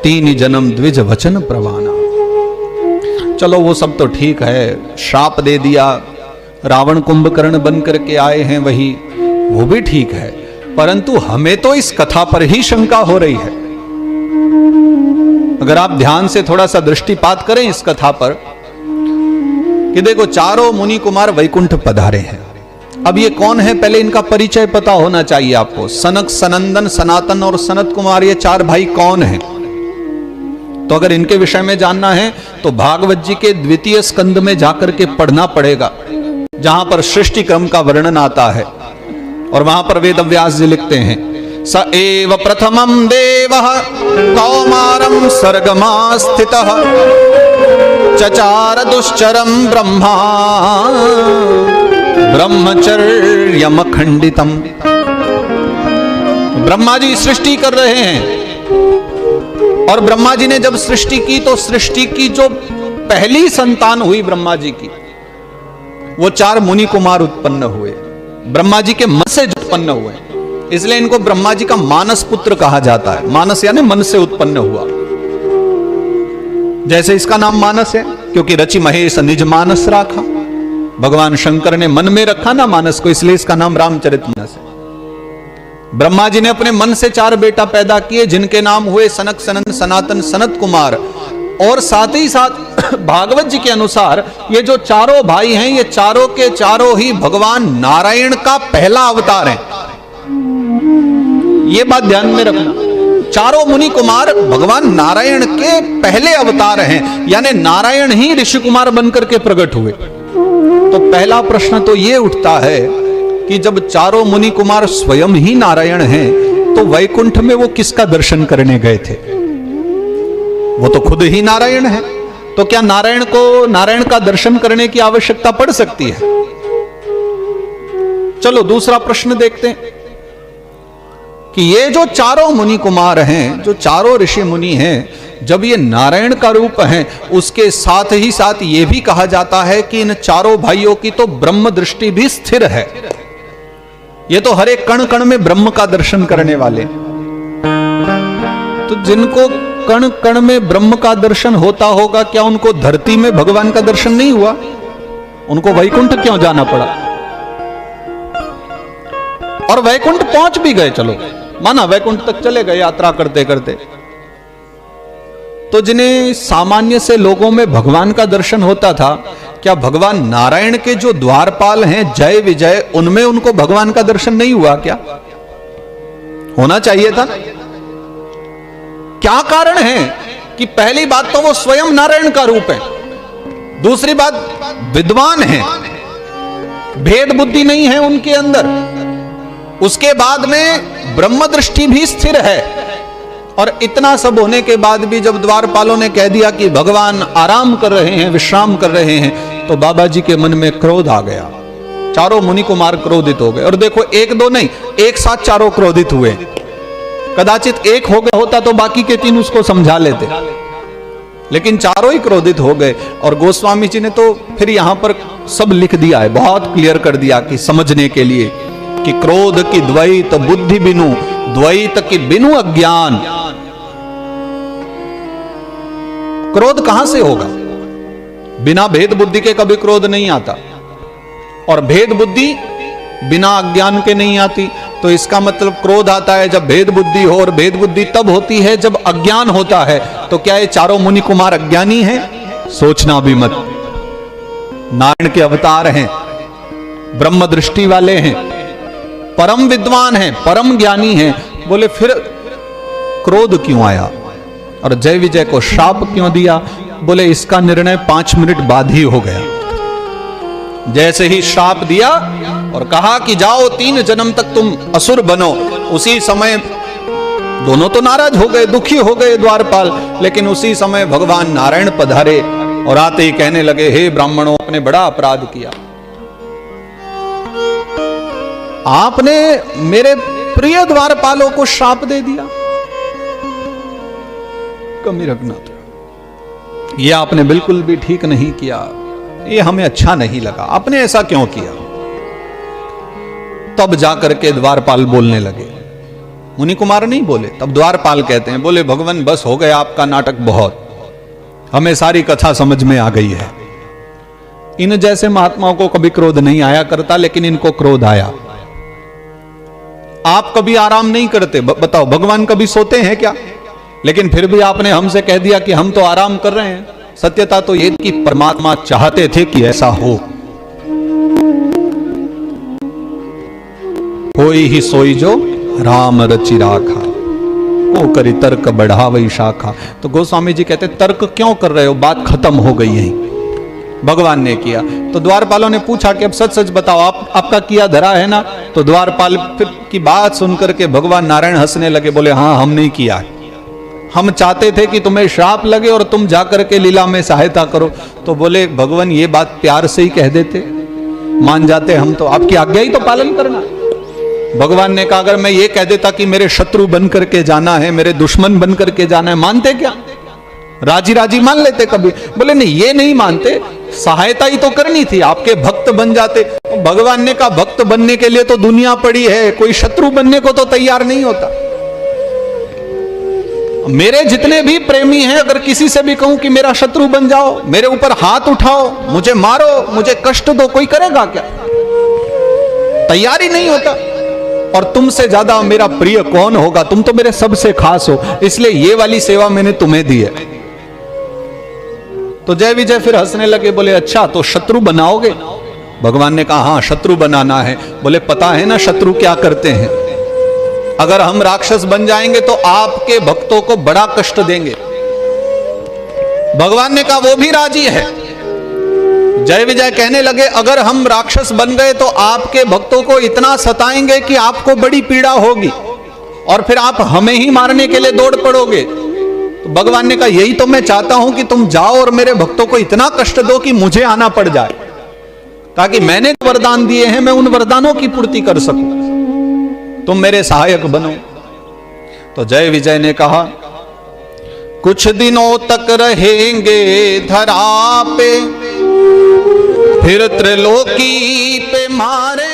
तीन जन्म द्विज वचन प्रवाना। चलो वो सब तो ठीक है, श्राप दे दिया, रावण कुंभकर्ण बन करके आए हैं वही, वो भी ठीक है, परंतु हमें तो इस कथा पर ही शंका हो रही है। अगर आप ध्यान से थोड़ा सा दृष्टिपात करें इस कथा पर कि देखो चारों मुनि कुमार वैकुंठ पधारे हैं। अब ये कौन है, पहले इनका परिचय पता होना चाहिए आपको। सनक, सनंदन, सनातन और सनत कुमार, ये चार भाई कौन हैं? तो अगर इनके विषय में जानना है तो भागवत जी के द्वितीय स्कंद में जाकर के पढ़ना पड़ेगा, जहां पर सृष्टि क्रम का वर्णन आता है। और वहां पर वेदव्यास जी लिखते हैं, स एव प्रथमं देवः कौमारं सर्गमास्थितः चचार दुश्चरं ब्रह्मा ब्रह्मचर्यमखंडितम। ब्रह्मा जी सृष्टि कर रहे हैं, और ब्रह्मा जी ने जब सृष्टि की तो सृष्टि की जो पहली संतान हुई ब्रह्मा जी की, वो चार मुनि कुमार उत्पन्न हुए, ब्रह्मा जी के मन से उत्पन्न हुए। इसलिए इनको ब्रह्मा जी का मानस पुत्र कहा जाता है। मानस यानी मन से उत्पन्न हुआ। जैसे इसका नाम मानस है क्योंकि रचि महेश निज मानस राखा, भगवान शंकर ने मन में रखा ना मानस को, इसलिए इसका नाम रामचरितमानस है। ब्रह्मा जी ने अपने मन से चार बेटा पैदा किए, जिनके नाम हुए सनक, सनंद, सनातन, सनत कुमार। और साथ ही साथ भागवत जी के अनुसार ये जो चारों भाई हैं, ये चारों के चारों ही भगवान नारायण का पहला अवतार है। ये बात ध्यान में रखना, चारों मुनि कुमार भगवान नारायण के पहले अवतार हैं, यानी नारायण ही ऋषि कुमार बनकर के प्रकट हुए। तो पहला प्रश्न तो ये उठता है कि जब चारों मुनि कुमार स्वयं ही नारायण हैं, तो वैकुंठ में वो किसका दर्शन करने गए थे? वो तो खुद ही नारायण है, तो क्या नारायण को नारायण का दर्शन करने की आवश्यकता पड़ सकती है? चलो दूसरा प्रश्न देखते हैं कि ये जो चारों मुनि कुमार हैं, जो चारों ऋषि मुनि हैं, जब ये नारायण का रूप हैं, उसके साथ ही साथ ये भी कहा जाता है कि इन चारों भाइयों की तो ब्रह्म दृष्टि भी स्थिर है। ये तो हर एक कण कण में ब्रह्म का दर्शन करने वाले। तो जिनको कण कण में ब्रह्म का दर्शन होता होगा, क्या उनको धरती में भगवान का दर्शन नहीं हुआ? उनको वैकुंठ क्यों जाना पड़ा? और वैकुंठ पहुंच भी गए, चलो माना वैकुंठ तक चले गए यात्रा करते करते, तो जिन्हें सामान्य से लोगों में भगवान का दर्शन होता था, क्या भगवान नारायण के जो द्वारपाल हैं जय विजय, उनमें उनको भगवान का दर्शन नहीं हुआ? क्या होना चाहिए था? क्या कारण है कि पहली बात तो वो स्वयं नारायण का रूप है, दूसरी बात विद्वान है, भेद बुद्धि नहीं है उनके अंदर, उसके बाद में ब्रह्म दृष्टि भी स्थिर है। और इतना सब होने के बाद भी जब द्वारपालों ने कह दिया कि भगवान आराम कर रहे हैं, विश्राम कर रहे हैं, तो बाबा जी के मन में क्रोध आ गया। चारों मुनि कुमार क्रोधित हो गए। और देखो एक दो नहीं, एक साथ चारों क्रोधित हुए। कदाचित एक हो गया होता तो बाकी के तीन उसको समझा लेते, लेकिन चारों ही क्रोधित हो गए। और गोस्वामी जी ने तो फिर यहां पर सब लिख दिया है, बहुत क्लियर कर दिया कि समझने के लिए कि क्रोध की द्वैत बुद्धि बिनु, द्वैत की बिनु अज्ञान। क्रोध कहां से होगा? बिना भेद बुद्धि के कभी क्रोध नहीं आता, और भेद बुद्धि बिना अज्ञान के नहीं आती। तो इसका मतलब क्रोध आता है जब भेद बुद्धि हो, और भेद बुद्धि तब होती है जब अज्ञान होता है। तो क्या ये चारों मुनि कुमार अज्ञानी हैं? सोचना भी मत। नारायण के अवतार हैं, ब्रह्म दृष्टि वाले हैं, परम विद्वान हैं, परम ज्ञानी हैं। बोले फिर क्रोध क्यों आया और जय विजय को श्राप क्यों दिया? बोले इसका निर्णय 5 मिनट बाद ही हो गया। जैसे ही श्राप दिया और कहा कि जाओ 3 जन्म तक तुम असुर बनो, उसी समय दोनों तो नाराज हो गए, दुखी हो गए द्वारपाल। लेकिन उसी समय भगवान नारायण पधारे और आते ही कहने लगे, हे ब्राह्मणों, आपने बड़ा अपराध किया, आपने मेरे प्रिय द्वारपालों को श्राप दे दिया। कमी रखना था, ये आपने बिल्कुल भी ठीक नहीं किया, ये हमें अच्छा नहीं लगा, आपने ऐसा क्यों किया? तब जाकर के द्वारपाल बोलने लगे मुनि कुमार नहीं बोले। तब द्वारपाल कहते हैं, बोले भगवान बस हो गया आपका नाटक बहुत, हमें सारी कथा समझ में आ गई है। इन जैसे महात्माओं को कभी क्रोध नहीं आया करता, लेकिन इनको क्रोध आया। आप कभी आराम नहीं करते, बताओ भगवान कभी सोते हैं क्या? लेकिन फिर भी आपने हमसे कह दिया कि हम तो आराम कर रहे हैं। सत्यता तो ये कि परमात्मा चाहते थे कि ऐसा हो। होई ही सोई जो राम रचि राखा, ओ करी तर्क बढ़ावई शाखा। तो गोस्वामी जी कहते तर्क क्यों कर रहे हो, बात खत्म हो गई है, भगवान ने किया। तो द्वारपालों ने पूछा कि अब सच सच बताओ, आपका किया धरा है ना? तो द्वारपाल की बात सुनकर के भगवान नारायण हंसने लगे, बोले हाँ हमने किया है, हम चाहते थे कि तुम्हें श्राप लगे और तुम जाकर के लीला में सहायता करो। तो बोले भगवान ये बात प्यार से ही कह देते, मान जाते हम, तो आपकी आज्ञा ही तो पालन करना। भगवान ने कहा अगर मैं ये कह देता कि मेरे शत्रु बन करके जाना है, मेरे दुश्मन बन करके जाना है, मानते क्या? राजी राजी मान लेते कभी? बोले नहीं ये नहीं मानते, सहायता ही तो करनी थी, आपके भक्त बन जाते। भगवान ने कहा भक्त बनने के लिए तो दुनिया पड़ी है, कोई शत्रु बनने को तो तैयार नहीं होता। मेरे जितने भी प्रेमी हैं, अगर किसी से भी कहूं कि मेरा शत्रु बन जाओ, मेरे ऊपर हाथ उठाओ, मुझे मारो, मुझे कष्ट दो, कोई करेगा क्या? तैयार ही नहीं होता। और तुमसे ज्यादा मेरा प्रिय कौन होगा? तुम तो मेरे सबसे खास हो, इसलिए ये वाली सेवा मैंने तुम्हें दी है। तो जय विजय फिर हंसने लगे, बोले अच्छा तो शत्रु बनाओगे? भगवान ने कहा हाँ शत्रु बनाना है। बोले पता है ना शत्रु क्या करते हैं? अगर हम राक्षस बन जाएंगे तो आपके भक्तों को बड़ा कष्ट देंगे। भगवान ने कहा वो भी राजी है। जय विजय कहने लगे अगर हम राक्षस बन गए तो आपके भक्तों को इतना सताएंगे कि आपको बड़ी पीड़ा होगी और फिर आप हमें ही मारने के लिए दौड़ पड़ोगे। तो भगवान ने कहा यही तो मैं चाहता हूं कि तुम जाओ और मेरे भक्तों को इतना कष्ट दो कि मुझे आना पड़ जाए, ताकि मैंने वरदान दिए हैं मैं उन वरदानों की पूर्ति कर सकूं, तुम मेरे सहायक बनो। तो जय विजय ने कहा कुछ दिनों तक रहेंगे धरा पे, फिर त्रिलोकी पे मारे